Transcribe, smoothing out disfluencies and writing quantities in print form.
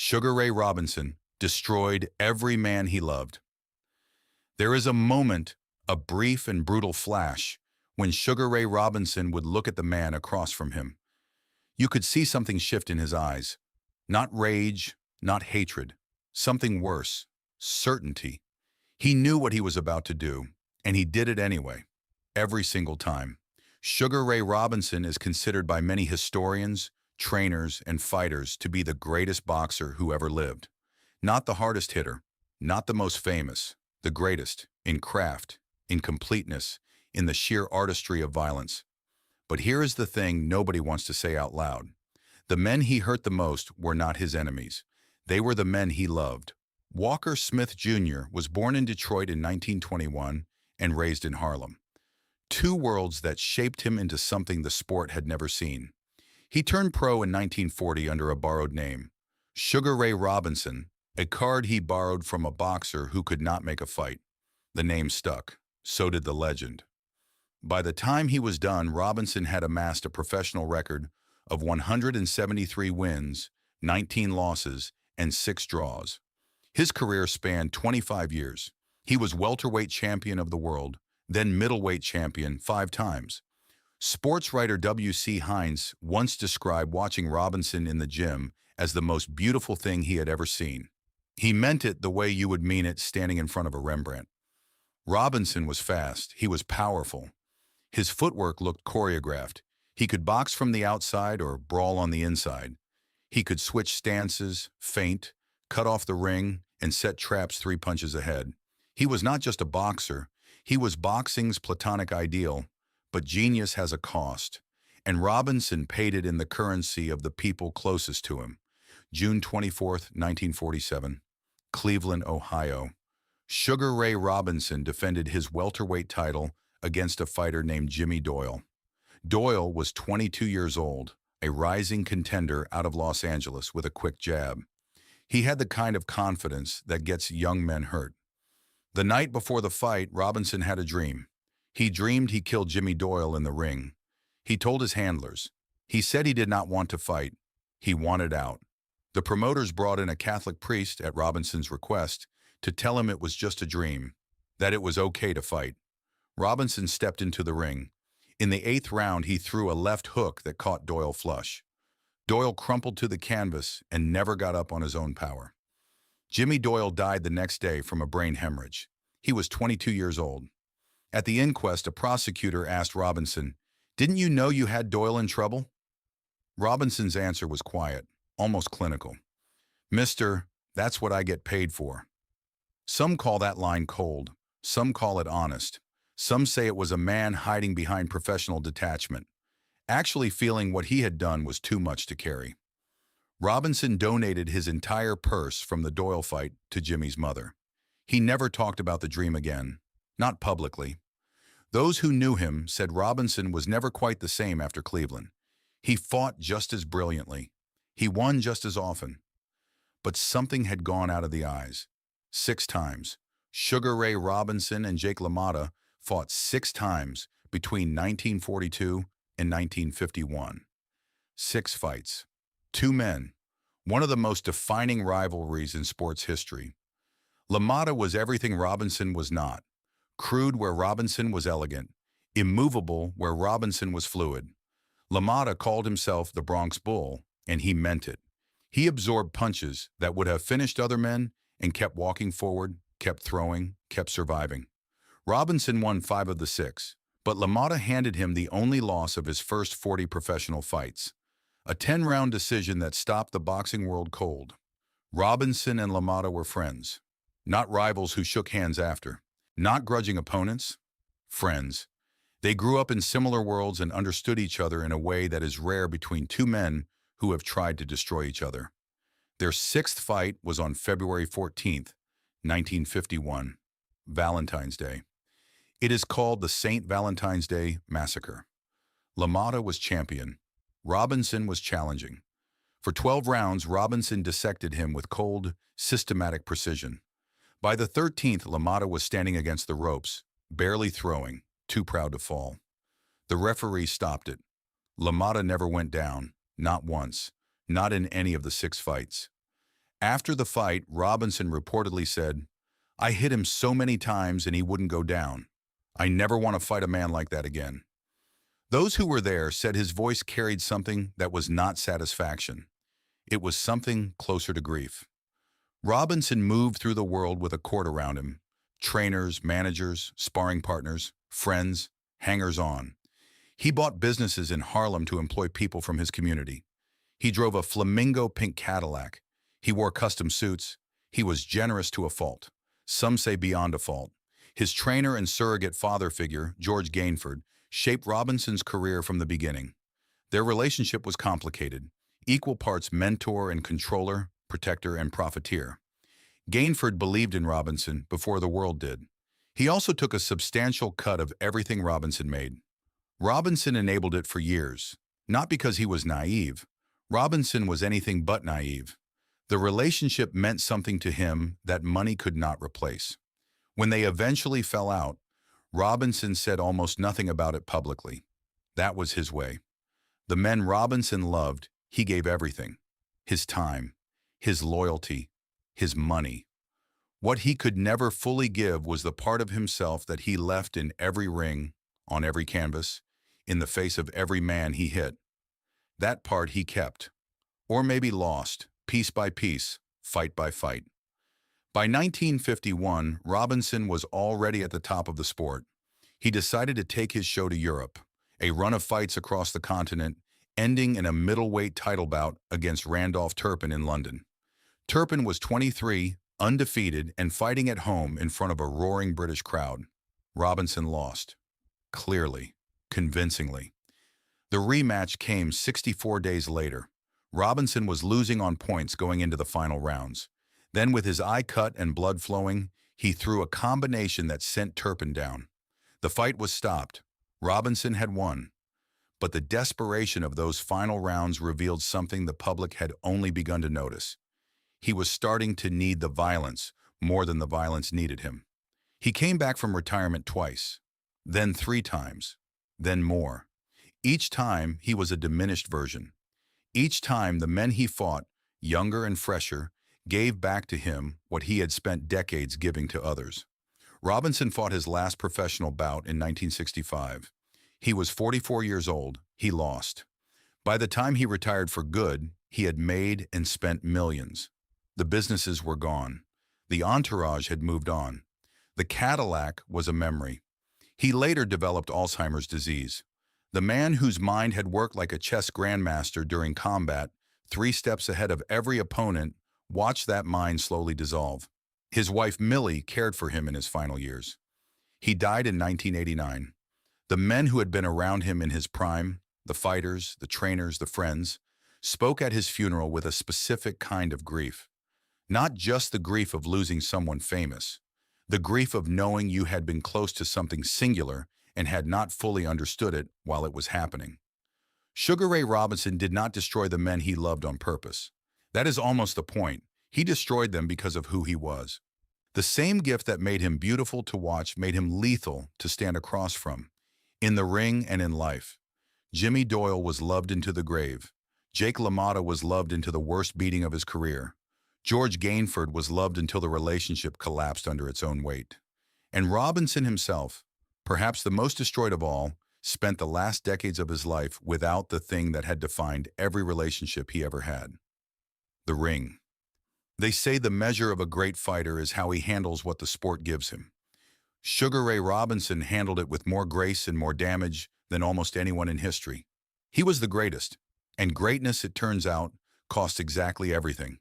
Sugar Ray Robinson destroyed every man he loved. There is a moment, a brief and brutal flash, when Sugar Ray Robinson would look at the man across from him. You could see something shift in his eyes. Not rage, not hatred. Something worse. Certainty. He knew what he was about to do, and he did it anyway. Every single time. Sugar Ray Robinson is considered by many historians, trainers, and fighters to be the greatest boxer who ever lived. Not the hardest hitter, not the most famous, the greatest in craft, in completeness, in the sheer artistry of violence. But here is the thing nobody wants to say out loud. The men he hurt the most were not his enemies. They were the men he loved. Walker Smith Jr. was born in Detroit in 1921 and raised in Harlem. Two worlds that shaped him into something the sport had never seen. He turned pro in 1940 under a borrowed name, Sugar Ray Robinson, a card he borrowed from a boxer who could not make a fight. The name stuck. So did the legend. By the time he was done, Robinson had amassed a professional record of 173 wins, 19 losses, and 6 draws. His career spanned 25 years. He was welterweight champion of the world, then middleweight champion 5 times. Sports writer W.C. Hines once described watching Robinson in the gym as the most beautiful thing he had ever seen. He meant it the way you would mean it standing in front of a Rembrandt. Robinson was fast. He was powerful. His footwork looked choreographed. He could box from the outside or brawl on the inside. He could switch stances, feint, cut off the ring, and set traps 3 punches ahead. He was not just a boxer. He was boxing's platonic ideal. But genius has a cost, and Robinson paid it in the currency of the people closest to him. June 24, 1947, Cleveland, Ohio. Sugar Ray Robinson defended his welterweight title against a fighter named Jimmy Doyle. Doyle was 22 years old, a rising contender out of Los Angeles with a quick jab. He had the kind of confidence that gets young men hurt. The night before the fight, Robinson had a dream. He dreamed he killed Jimmy Doyle in the ring. He told his handlers. He said he did not want to fight. He wanted out. The promoters brought in a Catholic priest at Robinson's request to tell him it was just a dream, that it was okay to fight. Robinson stepped into the ring. In the 8th round, he threw a left hook that caught Doyle flush. Doyle crumpled to the canvas and never got up on his own power. Jimmy Doyle died the next day from a brain hemorrhage. He was 22 years old. At the inquest, a prosecutor asked Robinson, "Didn't you know you had Doyle in trouble?" Robinson's answer was quiet, almost clinical. "Mister, that's what I get paid for." Some call that line cold. Some call it honest. Some say it was a man hiding behind professional detachment, actually feeling what he had done was too much to carry. Robinson donated his entire purse from the Doyle fight to Jimmy's mother. He never talked about the dream again. Not publicly. Those who knew him said Robinson was never quite the same after Cleveland. He fought just as brilliantly. He won just as often. But something had gone out of the eyes. 6 times. Sugar Ray Robinson and Jake LaMotta fought 6 times between 1942 and 1951. 6 fights. 2 men. One of the most defining rivalries in sports history. LaMotta was everything Robinson was not. Crude where Robinson was elegant, immovable where Robinson was fluid. LaMotta called himself the Bronx Bull, and he meant it. He absorbed punches that would have finished other men and kept walking forward, kept throwing, kept surviving. Robinson won 5 of the 6, but LaMotta handed him the only loss of his first 40 professional fights. A 10-round decision that stopped the boxing world cold. Robinson and LaMotta were friends, not rivals who shook hands after. Not grudging opponents, friends. They grew up in similar worlds and understood each other in a way that is rare between 2 men who have tried to destroy each other. Their 6th fight was on February 14th, 1951, Valentine's Day. It is called the St. Valentine's Day Massacre. LaMotta was champion. Robinson was challenging. For 12 rounds, Robinson dissected him with cold, systematic precision. By the 13th, LaMotta was standing against the ropes, barely throwing, too proud to fall. The referee stopped it. LaMotta never went down, not once, not in any of the 6 fights. After the fight, Robinson reportedly said, "I hit him so many times and he wouldn't go down. I never want to fight a man like that again." Those who were there said his voice carried something that was not satisfaction. It was something closer to grief. Robinson moved through the world with a court around him. Trainers, managers, sparring partners, friends, hangers-on. He bought businesses in Harlem to employ people from his community. He drove a flamingo pink Cadillac. He wore custom suits. He was generous to a fault. Some say beyond a fault. His trainer and surrogate father figure, George Gainford, shaped Robinson's career from the beginning. Their relationship was complicated, equal parts mentor and controller, protector and profiteer. Gainford believed in Robinson before the world did. He also took a substantial cut of everything Robinson made. Robinson enabled it for years, not because he was naive. Robinson was anything but naive. The relationship meant something to him that money could not replace. When they eventually fell out, Robinson said almost nothing about it publicly. That was his way. The men Robinson loved, he gave everything. His time, his loyalty, his money. What he could never fully give was the part of himself that he left in every ring, on every canvas, in the face of every man he hit. That part he kept, or maybe lost, piece by piece, fight by fight. By 1951, Robinson was already at the top of the sport. He decided to take his show to Europe, a run of fights across the continent, ending in a middleweight title bout against Randolph Turpin in London. Turpin was 23, undefeated, and fighting at home in front of a roaring British crowd. Robinson lost. Clearly, convincingly. The rematch came 64 days later. Robinson was losing on points going into the final rounds. Then, with his eye cut and blood flowing, he threw a combination that sent Turpin down. The fight was stopped. Robinson had won. But the desperation of those final rounds revealed something the public had only begun to notice. He was starting to need the violence more than the violence needed him. He came back from retirement twice, then 3 times, then more. Each time, he was a diminished version. Each time, the men he fought, younger and fresher, gave back to him what he had spent decades giving to others. Robinson fought his last professional bout in 1965. He was 44 years old. He lost. By the time he retired for good, he had made and spent millions. The businesses were gone. The entourage had moved on. The Cadillac was a memory. He later developed Alzheimer's disease. The man whose mind had worked like a chess grandmaster during combat, 3 steps ahead of every opponent, watched that mind slowly dissolve. His wife Millie cared for him in his final years. He died in 1989. The men who had been around him in his prime, the fighters, the trainers, the friends, spoke at his funeral with a specific kind of grief. Not just the grief of losing someone famous, the grief of knowing you had been close to something singular and had not fully understood it while it was happening. Sugar Ray Robinson did not destroy the men he loved on purpose. That is almost the point. He destroyed them because of who he was. The same gift that made him beautiful to watch made him lethal to stand across from. In the ring and in life. Jimmy Doyle was loved into the grave. Jake LaMotta was loved into the worst beating of his career. George Gainford was loved until the relationship collapsed under its own weight. And Robinson himself, perhaps the most destroyed of all, spent the last decades of his life without the thing that had defined every relationship he ever had. The ring. They say the measure of a great fighter is how he handles what the sport gives him. Sugar Ray Robinson handled it with more grace and more damage than almost anyone in history. He was the greatest, and greatness, it turns out, cost exactly everything.